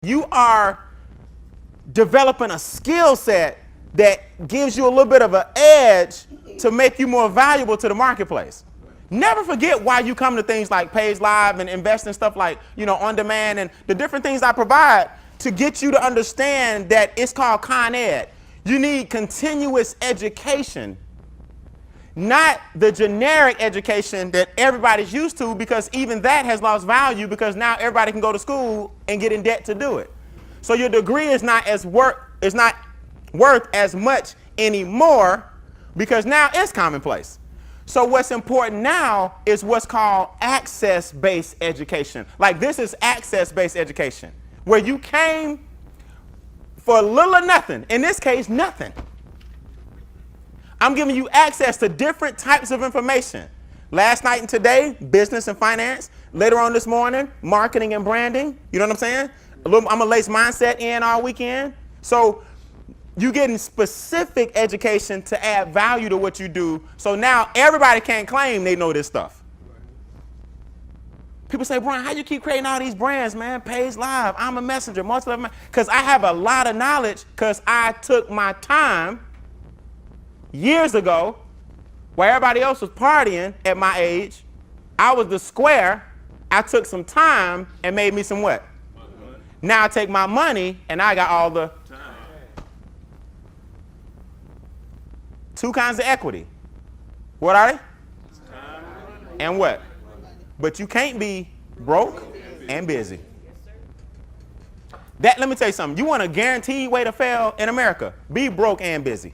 You are developing a skill set that gives you a little bit of an edge to make you more valuable to the marketplace. Never forget why you come to things like Page Live and invest in stuff like, on demand and the different things I provide to get you to understand that it's called Con Ed. You need continuous education, not the generic education that everybody's used to, because even that has lost value because now everybody can go to school and get in debt to do it. So your degree is not worth as much anymore because now it's commonplace. So what's important now is what's called access-based education. Like this is access-based education, where you came for little or nothing. In this case, nothing. I'm giving you access to different types of information. Last night and today, business and finance. Later on this morning, marketing and branding. You know what I'm saying? I'm going to lace mindset in all weekend. So you're getting specific education to add value to what you do. So now everybody can't claim they know this stuff. People say, Brian, how you keep creating all these brands, man? Page Live, I'm a messenger, multi-level. Because I have a lot of knowledge because I took my time years ago while everybody else was partying at my age. I was the square. I took some time and made me some what? Now I take my money and I got all the time. Two kinds of equity. What are they? Time. And what? But you can't be broke and busy. Let me tell you something. You want a guaranteed way to fail in America? Be broke and busy.